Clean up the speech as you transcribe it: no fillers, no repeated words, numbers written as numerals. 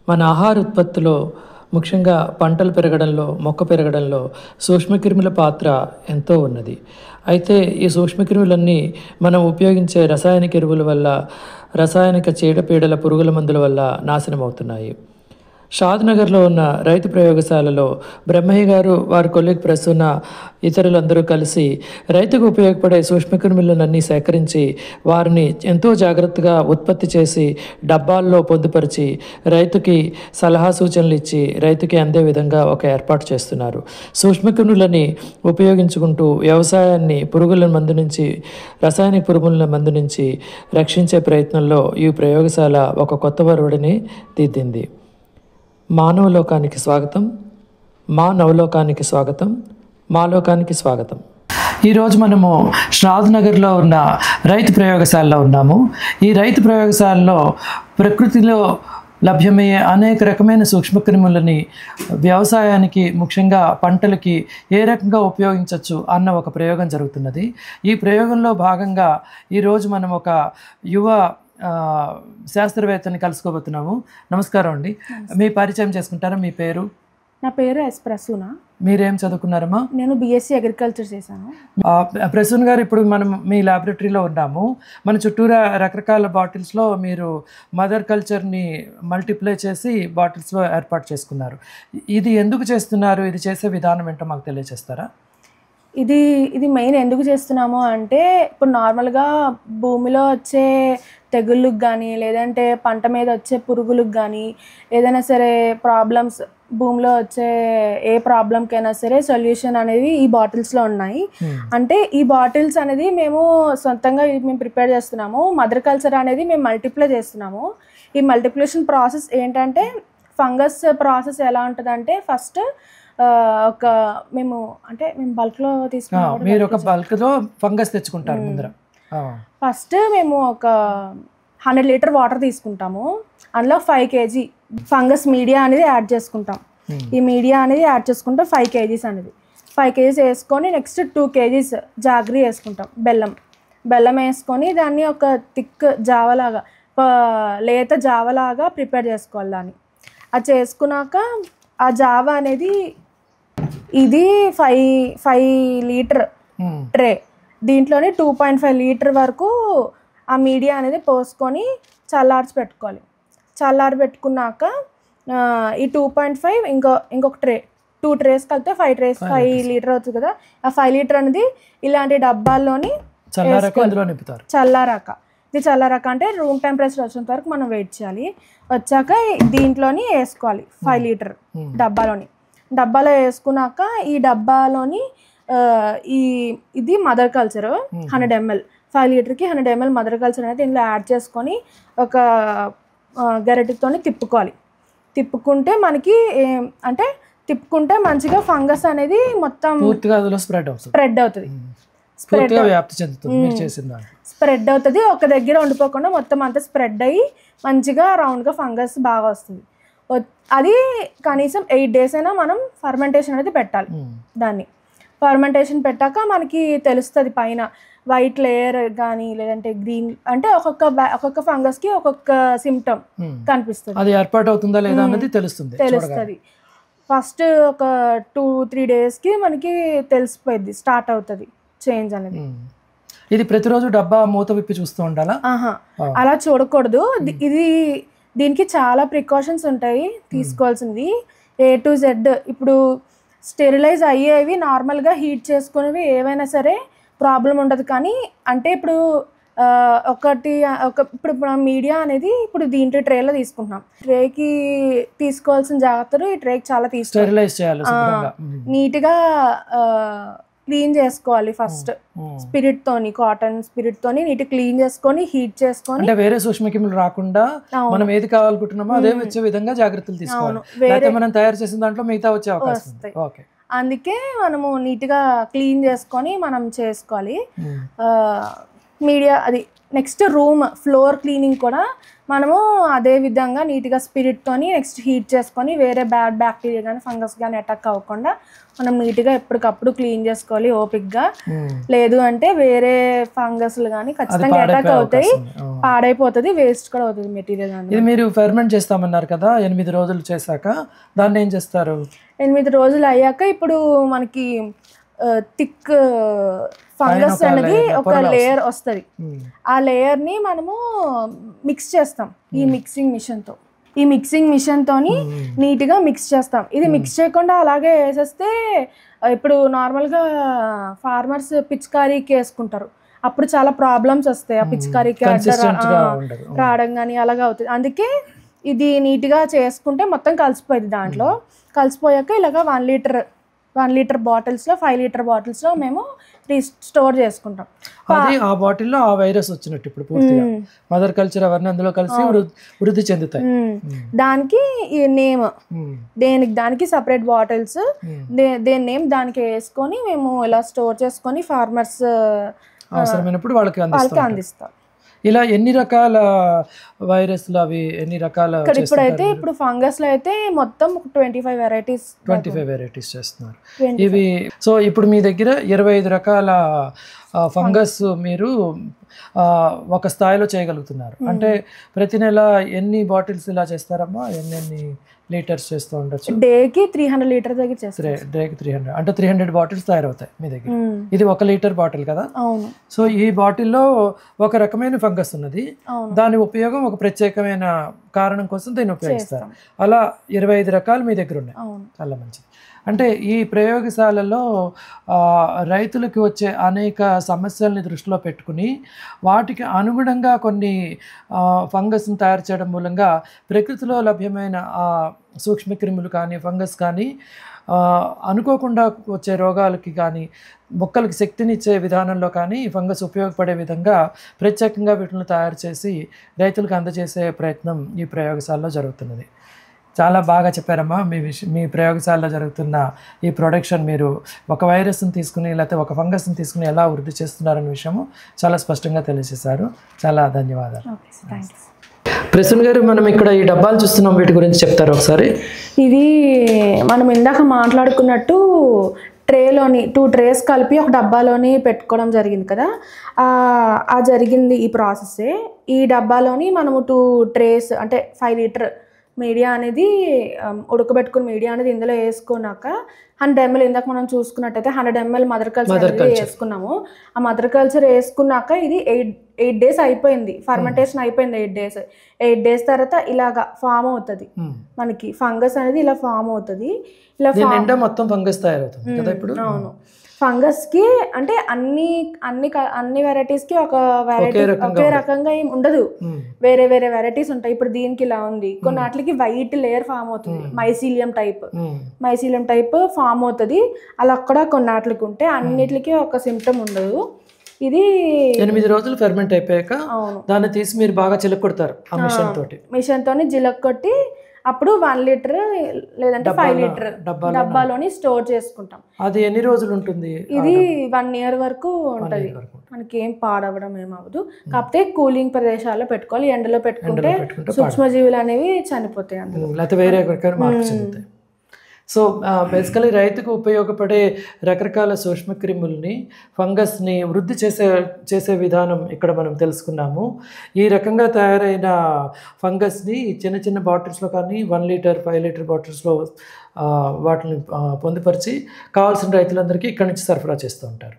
మన ఆహార ఉత్పత్తిలో ముఖ్యంగా పంటలు పెరగడంలో, మొక్క పెరగడంలో సూక్ష్మక్రిముల పాత్ర ఎంతో ఉన్నది. అయితే ఈ సూక్ష్మక్రిములన్నీ మనం ఉపయోగించే రసాయనిక ఎరువుల వల్ల, రసాయనిక చీడపీడల పురుగుల మందుల వల్ల నాశనమవుతున్నాయి. షాద్‌నగర్‌లో ఉన్న రైతు ప్రయోగశాలలో బ్రహ్మయ్య గారు, వారి కొలీగ్ ప్రసూన, ఇతరులందరూ కలిసి రైతుకు ఉపయోగపడే సూక్ష్మక్రిములనన్నీ సేకరించి వారిని ఎంతో జాగ్రత్తగా ఉత్పత్తి చేసి డబ్బాల్లో పొందుపరిచి రైతుకి సలహా సూచనలు ఇచ్చి రైతుకి అందే విధంగా ఒక ఏర్పాటు చేస్తున్నారు. సూక్ష్మక్రిములని ఉపయోగించుకుంటూ వ్యవసాయాన్ని పురుగుల మందు నుంచి, రసాయనిక పురుగుల మందు నుంచి రక్షించే ప్రయత్నంలో ఈ ప్రయోగశాల ఒక కొత్త ఒరవడిని దిద్దింది. మానవలోకానికి స్వాగతం, మా నవలోకానికి స్వాగతం, మా లోకానికి స్వాగతం. ఈరోజు మనము షాద్‌నగర్‌లో ఉన్న రైతు ప్రయోగశాలలో ఉన్నాము. ఈ రైతు ప్రయోగశాలలో ప్రకృతిలో లభ్యమయ్యే అనేక రకమైన సూక్ష్మక్రిములని వ్యవసాయానికి, ముఖ్యంగా పంటలకి ఏ రకంగా ఉపయోగించవచ్చు అన్న ఒక ప్రయోగం జరుగుతున్నది. ఈ ప్రయోగంలో భాగంగా ఈరోజు మనం ఒక యువ శాస్త్రవేత్తని కలుసుకోబోతున్నాము. నమస్కారం అండి. మీ పరిచయం చేసుకుంటారా? మీ పేరు? నా పేరు ఎస్ ప్రసూన. మీరేం చదువుకున్నారమ్మా? నేను బీఎస్సీ అగ్రికల్చర్ చేశాను. ప్రసూన గారు, ఇప్పుడు మనం మీ ల్యాబొరేటరీలో ఉన్నాము. మన చుట్టూరా రకరకాల బాటిల్స్లో మీరు మదర్ కల్చర్ని మల్టిప్లై చేసి బాటిల్స్లో ఏర్పాటు చేసుకున్నారు. ఇది ఎందుకు చేస్తున్నారు? ఇది చేసే విధానం ఏంటో మాకు తెలియజేస్తారా? ఇది మెయిన్ ఎందుకు చేస్తున్నాము అంటే, ఇప్పుడు నార్మల్గా భూమిలో వచ్చే తెగుళ్ళకు కానీ, లేదంటే పంట మీద వచ్చే పురుగులకు కానీ, ఏదైనా సరే ప్రాబ్లమ్స్, భూమిలో వచ్చే ఏ ప్రాబ్లంకైనా సరే సొల్యూషన్ అనేది ఈ బాటిల్స్లో ఉన్నాయి. అంటే ఈ బాటిల్స్ అనేది మేము సొంతంగా మేము ప్రిపేర్ చేస్తున్నాము. మదర్ కల్చర్ అనేది మేము మల్టిప్లై చేస్తున్నాము. ఈ మల్టిప్లికేషన్ ప్రాసెస్ ఏంటంటే, ఫంగస్ ప్రాసెస్ ఎలా ఉంటుందంటే, ఫస్ట్ మేము బల్క్లో తీసుకున్నాం. మీరు ఒక బల్క్లో ఫంగస్ తెచ్చుకుంటారు ముందర. ఫస్ట్ మేము ఒక 100 లీటర్ వాటర్ తీసుకుంటాము. అందులో 5 kg ఫంగస్ మీడియా అనేది యాడ్ చేసుకుంటాం. ఈ మీడియా అనేది యాడ్ చేసుకుంటాం 5 kgs అనేది. 5 kgs వేసుకొని నెక్స్ట్ 2 kgs జాగ్రీ వేసుకుంటాం. బెల్లం వేసుకొని దాన్ని ఒక థిక్ జావలాగా, లేత జావలాగా ప్రిపేర్ చేసుకోవాలి. దాన్ని అది చేసుకున్నాక ఆ జావ అనేది, ఇది 5 లీటర్ ట్రే, దీంట్లోనే 2.5 లీటర్ వరకు ఆ మీడియా అనేది పోసుకొని చల్లార్చి పెట్టుకోవాలి. చల్లారి పెట్టుకున్నాక ఈ 2.5 ఇంకొక ట్రే, 2 ట్రేస్ కలిపితే 5 లీటర్ అవుతుంది కదా. ఆ 5 లీటర్ అనేది ఇలాంటి డబ్బాల్లోని చల్లారాక, ఇది చల్లారాక అంటే రూమ్ టెంపరేచర్ వచ్చేంత వరకు మనం వెయిట్ చేయాలి. వచ్చాక దీంట్లోని వేసుకోవాలి 5 లీటర్ డబ్బాలో వేసుకున్నాక ఈ డబ్బాలోని ఇది మదర్ కల్చర్ 100 ml, 5 లీటర్కి 100 ml మదర్ కల్చర్ అనేది ఇందులో యాడ్ చేసుకొని ఒక గరిటెతో తిప్పుకుంటే మనకి తిప్పుకుంటే మంచిగా ఫంగస్ అనేది మొత్తం స్ప్రెడ్ అవుతుంది. స్ప్రెడ్ అవుతుంది, ఒక దగ్గర ఉండిపోకుండా మొత్తం అంతా స్ప్రెడ్ అయ్యి మంచిగా రౌండ్గా ఫంగస్ బాగా వస్తుంది. అది కనీసం 8 days అయినా మనం ఫర్మెంటేషన్ అనేది పెట్టాలి. దాన్ని ఫర్మెంటేషన్ పెట్టాక మనకి తెలుస్తుంది పైన వైట్ లేయర్ కానీ, లేదంటే గ్రీన్, అంటే ఒక్కొక్క ఫంగస్కి ఒక్కొక్క సిమ్టమ్ కనిపిస్తుంది. అది ఏర్పాటు అవుతుందా లేదా అన్నది తెలుస్తుంది. ఫస్ట్ ఒక 2-3 daysకి మనకి తెలిసిపోయింది, స్టార్ట్ అవుతుంది చేంజ్ అనేది. ఇది ప్రతిరోజు డబ్బా మూత విప్పి చూస్తూ ఉండాలా? అలా చూడకూడదు. దీనికి చాలా ప్రికాషన్స్ ఉంటాయి తీసుకోవాల్సింది, A to Z. ఇప్పుడు స్టెరిలైజ్ అయ్యేవి నార్మల్గా హీట్ చేసుకునేవి ఏవైనా సరే ప్రాబ్లం ఉండదు. కానీ అంటే ఇప్పుడు ఇప్పుడు మీడియా అనేది ఇప్పుడు దీంట్లో ట్రేలో తీసుకుంటున్నాం. ట్రేకి తీసుకోవాల్సిన జాగ్రత్తలు ఈ ట్రేకి చాలా తీసుకోవాలి. నీట్గా క్లీన్ చేసుకోవాలి. ఫస్ట్ కాటన్ స్పిరిట్ తోని నీట్ క్లీన్ చేసుకొని హీట్ చేసుకొని, అంటే వేరే సూక్ష్మక్రిములు రాకుండా మనం ఏది కావాలనుకుంటున్నామో అదే వచ్చే విధంగా జాగ్రత్తలు తీసుకోవాలి. వేరే మనం తయారు చేసిన దాంట్లో మిగతా వచ్చే అవకాశం ఉంది. ఓకే, అందుకే మనము నీట్గా క్లీన్ చేసుకొని మనం చేసుకోవాలి. మీడియా అది నెక్స్ట్ రూమ్ ఫ్లోర్ క్లీనింగ్ కూడా మనము అదే విధంగా నీట్గా స్పిరిట్తోని నెక్స్ట్ హీట్ చేసుకొని వేరే బ్యాడ్ బ్యాక్టీరియా కానీ ఫంగస్ కానీ అటాక్ అవ్వకుండా మనం నీట్గా ఎప్పటికప్పుడు క్లీన్ చేసుకోవాలి ఓపిక్గా. లేదు అంటే వేరే ఫంగస్లు కానీ ఖచ్చితంగా అటాక్ అవుతాయి, పాడైపోతుంది, వేస్ట్ కూడా అవుతుంది మెటీరియల్. ఇది మీరు ఫెర్మెంట్ చేస్తామన్నారు కదా 8 రోజులు చేశాక, దాన్ని ఏం చేస్తారు? 8 రోజులు అయ్యాక ఇప్పుడు మనకి థిక్ ఫంగస్ అనేది ఒక లేయర్ వస్తుంది. ఆ లేయర్ని మనము మిక్స్ చేస్తాం ఈ మిక్సింగ్ మిషన్తోని నీట్గా మిక్స్ చేస్తాం. ఇది మిక్స్ చేయకుండా అలాగే వేసేస్తే ఇప్పుడు నార్మల్గా ఫార్మర్స్ పిచికారీకి వేసుకుంటారు, అప్పుడు చాలా ప్రాబ్లమ్స్ వస్తాయి. ఆ పిచికారీకి రావడం కానీ అలాగే అవుతుంది. అందుకే ఇది నీట్గా చేసుకుంటే మొత్తం కలిసిపోయింది. దాంట్లో కలిసిపోయాక ఇలాగ 1 లీటర్ బాటిల్స్లో 5 లీటర్ బాటిల్స్లో మేము స్టోర్ చేసుకుంటాం. అది ఆ బాటిల్లో ఆ వైరస్ వచ్చినట్టు ఇప్పుడు పూర్తిగా మదర్ కల్చర్ అవన్నీ అందులో కలిసి వృద్ధి చెందుతాయి. దానికి ఈ నేమ్ దానికి సపరేట్ బాటిల్స్ దేని నేమ్ దానికి వేసుకొని మేము ఇలా స్టోర్ చేసుకొని ఫార్మర్స్ అవసరమైనప్పుడు వాళ్ళకి అందిస్తాం. ఇలా ఎన్ని రకాల వైరస్లు, అవి ఎన్ని రకాల? ఇప్పుడైతే ఇప్పుడు ఫంగస్ లో అయితే మొత్తం 25 వెరైటీస్ చేస్తున్నారు ఇవి. సో ఇప్పుడు మీ దగ్గర 25 రకాల ఫంగస్ మీరు ఒక స్థాయిలో చేయగలుగుతున్నారు. అంటే ప్రతి నెల ఎన్ని బాటిల్స్ ఇలా చేస్తారమ్మా? ఎన్ని లీటర్స్ చేస్తూ ఉండొచ్చు? డేకి 300 లీటర్ దగ్గర చేస్తారు. డేకి 300 అంటే 300 బాటిల్స్ తయారవుతాయి మీ దగ్గర. ఇది 1 లీటర్ బాటిల్ కదా? అవును. సో ఈ బాటిల్లో ఒక రకమైన ఫంగస్ ఉన్నది, దాని ఉపయోగం ఒక ప్రత్యేకమైన కారణం కోసం దీన్ని ఉపయోగిస్తారు. అలా 25 రకాలు మీ దగ్గర ఉన్నాయి. చాలా మంచిది. అంటే ఈ ప్రయోగశాలలో రైతులకు వచ్చే అనేక సమస్యల్ని దృష్టిలో పెట్టుకుని వాటికి అనుగుణంగా కొన్ని ఫంగస్ని తయారు చేయడం మూలంగా ప్రకృతిలో లభ్యమైన సూక్ష్మక్రిములు కానీ ఫంగస్ కానీ అనుకోకుండా వచ్చే రోగాలకి కానీ మొక్కలకి శక్తినిచ్చే విధానంలో కానీ ఈ ఫంగస్ ఉపయోగపడే విధంగా ప్రత్యేకంగా వీటిని తయారు చేసి రైతులకు అందజేసే ప్రయత్నం ఈ ప్రయోగశాలలో జరుగుతున్నది. చాలా బాగా చెప్పారమ్మా. మీ ప్రయోగశాలలో జరుగుతున్న ఈ ప్రొడక్షన్ మీరు ఒక వైరస్ని తీసుకుని లేకపోతే ఒక ఫంగస్ని తీసుకుని ఎలా వృద్ధి చేస్తున్నారనే విషయము చాలా స్పష్టంగా తెలియజేశారు. చాలా ధన్యవాదాలు. ప్రసన్న గారు, మనం ఇక్కడ ఈ డబ్బాలు చూస్తున్నాం, వీటి గురించి చెప్తారు ఒకసారి? ఇది మనం ఇందాక మాట్లాడుకున్నట్టు ట్రేలోని 2 ట్రేస్ కలిపి ఒక డబ్బాలోని పెట్టుకోవడం జరిగింది కదా, ఆ జరిగింది ఈ ప్రాసెస్సే. ఈ డబ్బాలోని మనము 2 ట్రేస్ అంటే 5 లీటర్ మీడియా అనేది ఉడకబెట్టుకుని మీడియా అనేది ఇందులో వేసుకున్నాక 100 ml ఇందాక మనం చూసుకున్నట్టయితే 100 ml మదర్ కల్చర్ వేసుకున్నాము. ఆ మదర్ కల్చర్ వేసుకున్నాక ఇది 8 days అయిపోయింది, ఫర్మెంటేషన్ అయిపోయింది. 8 days తర్వాత ఇలాగా ఫామ్ అవుతుంది మనకి ఫంగస్ అనేది, ఇలా ఫామ్ అవుతుంది. ఇలా మొత్తం ఫంగస్ తయారవుతుంది కదా ఇప్పుడు. అవును. ఫంగస్కి అంటే అన్ని వెరైటీస్కి ఒక వెరైటీ ఒకే రకంగా ఏం ఉండదు, వేరే వేరే వెరైటీస్ ఉంటాయి. ఇప్పుడు దీనికి ఇలా ఉంది, కొన్ని వాటికి వైట్ లేయర్ ఫామ్ అవుతుంది, మైసీలియం టైప్ ఫామ్ అవుతుంది. అలా కూడా కొన్ని వాటికి ఉంటే అన్నిటికి ఒక సిమ్టమ్ ఉండదు. ఇది 8 రోజులు ఫెర్మెంట్ అయిపోయాక దాన్ని తీసి మీరు బాగా చిలక్కొడతారు మిషన్ తోని జిలక్కొట్టి అప్పుడు 1 లీటర్ లేదంటే 5 లీటర్ డబ్బాలోని స్టోర్ చేసుకుంటాం. అది ఎన్ని రోజులు ఉంటుంది? ఇది 1 year వరకు ఉంటుంది. మనకి ఏం పాడవడం ఏమవ్వదు. కాకపోతే కూలింగ్ ప్రదేశాల్లో పెట్టుకోవాలి, ఎండలో పెట్టుకుంటే సూక్ష్మజీవులు అనేవి చనిపోతాయి అందులో, లేకపోతే వేరే మార్పు చెందుతాయి. సో బేసికలీ రైతుకు ఉపయోగపడే రకరకాల సూక్ష్మక్రిముల్ని ఫంగస్ని వృద్ధి చేసే విధానం ఇక్కడ మనం తెలుసుకున్నాము. ఈ రకంగా తయారైన ఫంగస్ని చిన్న చిన్న బాటిల్స్లో కానీ 1 లీటర్ 5 లీటర్ బాటిల్స్లో వాటిని పొందుపరిచి కావాల్సిన రైతులందరికీ ఇక్కడి నుంచి సరఫరా చేస్తూ ఉంటారు.